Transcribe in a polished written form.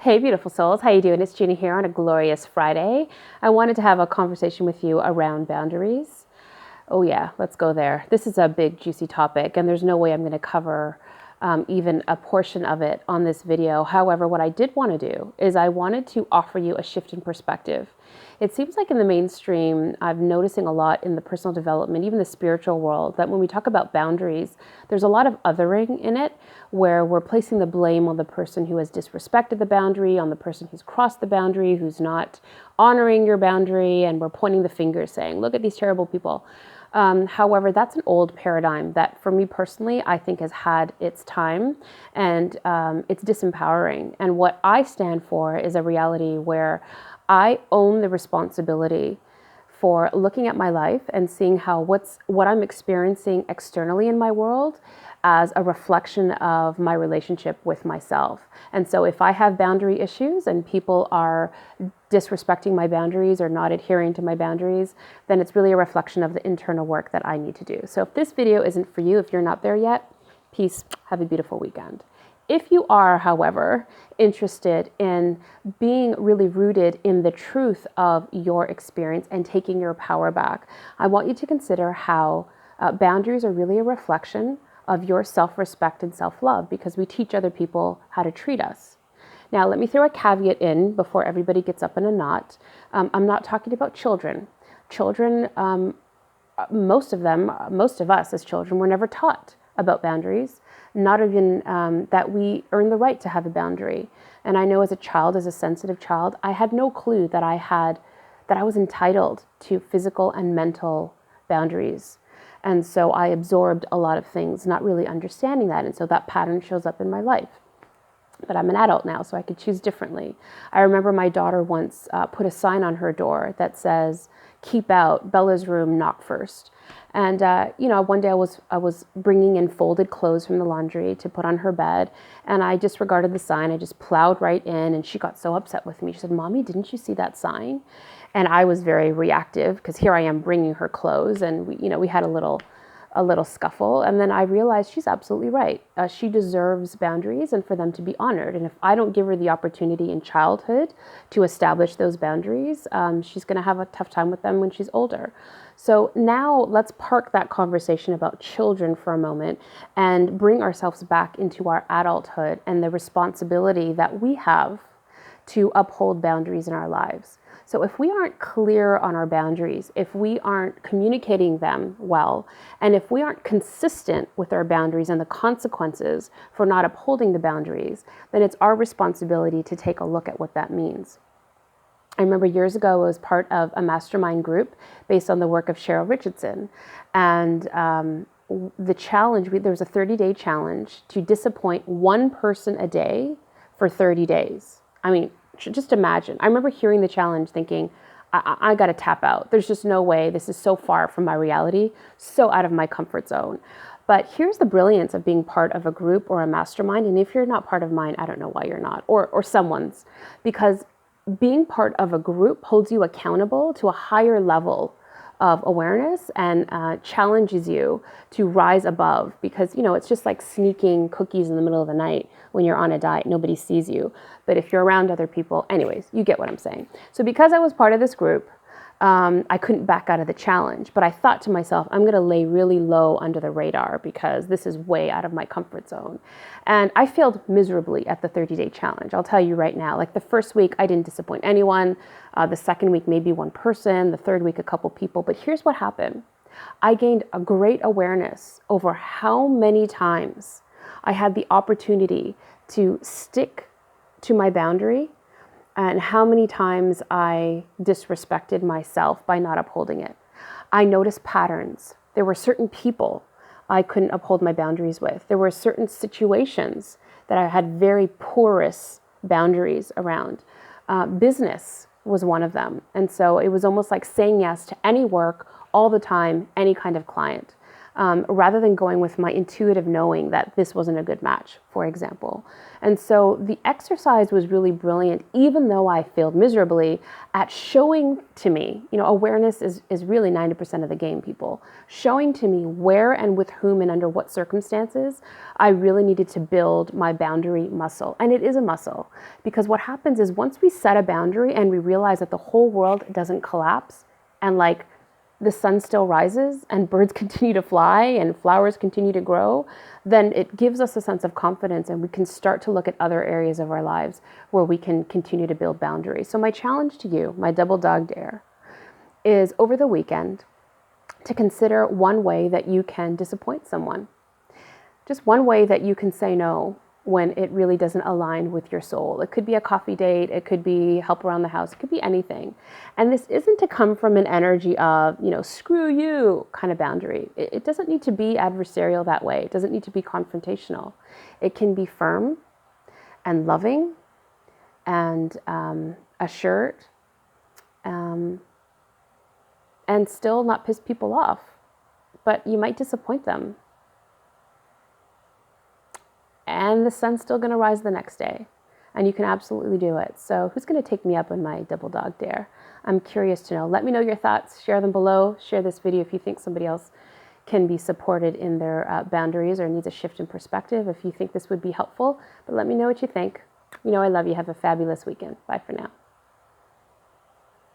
Hey, beautiful souls. How you doing? It's Gina here on a glorious Friday. I wanted to have a conversation with you around boundaries. Oh yeah, let's go there. This is a big, juicy topic, and there's no way I'm going to cover even a portion of it on this video. However, what I did want to do is I wanted to offer you a shift in perspective. It seems like in the mainstream, I'm noticing a lot in the personal development, even the spiritual world, that when we talk about boundaries, there's a lot of othering in it, where we're placing the blame on the person who has disrespected the boundary, on the person who's crossed the boundary, who's not honoring your boundary, and we're pointing the finger saying, look at these terrible people. However, that's an old paradigm that for me personally, I think has had its time, and it's disempowering. And what I stand for is a reality where I own the responsibility for looking at my life and seeing how what I'm experiencing externally in my world as a reflection of my relationship with myself. And so if I have boundary issues and people are disrespecting my boundaries or not adhering to my boundaries, then it's really a reflection of the internal work that I need to do. So if this video isn't for you, if you're not there yet, peace, have a beautiful weekend. If you are, however, interested in being really rooted in the truth of your experience and taking your power back, I want you to consider how boundaries are really a reflection of your self-respect and self-love, because we teach other people how to treat us. Now, let me throw a caveat in before everybody gets up in a knot. I'm not talking about children. Children, most of us as children were never taught about boundaries, not even that we earn the right to have a boundary. And I know as a child, as a sensitive child, I had no clue that I was entitled to physical and mental boundaries. And so I absorbed a lot of things, not really understanding that. And so that pattern shows up in my life. But I'm an adult now, so I could choose differently. I remember my daughter once put a sign on her door that says, "Keep out, Bella's room, knock first." And one day I was bringing in folded clothes from the laundry to put on her bed, and I disregarded the sign. I just plowed right in, and she got so upset with me. She said, "Mommy, didn't you see that sign?" And I was very reactive because here I am bringing her clothes, and we had a little scuffle. And then I realized she's absolutely right. She deserves boundaries and for them to be honored. And if I don't give her the opportunity in childhood to establish those boundaries, she's going to have a tough time with them when she's older. So now let's park that conversation about children for a moment and bring ourselves back into our adulthood and the responsibility that we have to uphold boundaries in our lives. So if we aren't clear on our boundaries, if we aren't communicating them well, and if we aren't consistent with our boundaries and the consequences for not upholding the boundaries, then it's our responsibility to take a look at what that means. I remember years ago, I was part of a mastermind group based on the work of Cheryl Richardson. And the challenge, there was a 30-day challenge to disappoint one person a day for 30 days. I mean, just imagine. I remember hearing the challenge thinking, I got to tap out. There's just no way. This is so far from my reality, so out of my comfort zone. But here's the brilliance of being part of a group or a mastermind. And if you're not part of mine, I don't know why you're not, or someone's, because being part of a group holds you accountable to a higher level of awareness and challenges you to rise above, because it's just like sneaking cookies in the middle of the night when you're on a diet. Nobody sees you, but if you're around other people, anyways, you get what I'm saying. So because I was part of this group, I couldn't back out of the challenge, but I thought to myself, I'm going to lay really low under the radar because this is way out of my comfort zone. And I failed miserably at the 30-day challenge. I'll tell you right now, like the first week, I didn't disappoint anyone. The second week, maybe one person. The third week, a couple people. But here's what happened. I gained a great awareness over how many times I had the opportunity to stick to my boundary and how many times I disrespected myself by not upholding it. I noticed patterns. There were certain people I couldn't uphold my boundaries with. There were certain situations that I had very porous boundaries around. Business was one of them. And so it was almost like saying yes to any work all the time, any kind of client. rather than going with my intuitive knowing that this wasn't a good match, for example. And so the exercise was really brilliant, even though I failed miserably at showing to me, awareness is really 90% of the game, people. Showing to me where and with whom and under what circumstances I really needed to build my boundary muscle. And it is a muscle, because what happens is once we set a boundary and we realize that the whole world doesn't collapse and like the sun still rises and birds continue to fly and flowers continue to grow, then it gives us a sense of confidence and we can start to look at other areas of our lives where we can continue to build boundaries. So my challenge to you, my double dog dare, is over the weekend to consider one way that you can disappoint someone. Just one way that you can say no when it really doesn't align with your soul. It could be a coffee date, it could be help around the house, it could be anything. And this isn't to come from an energy of, screw you kind of boundary. It doesn't need to be adversarial that way. It doesn't need to be confrontational. It can be firm and loving and assured and still not piss people off. But you might disappoint them. And the sun's still going to rise the next day. And you can absolutely do it. So who's going to take me up on my double dog dare? I'm curious to know. Let me know your thoughts. Share them below. Share this video if you think somebody else can be supported in their boundaries or needs a shift in perspective, if you think this would be helpful. But let me know what you think. I love you. Have a fabulous weekend. Bye for now.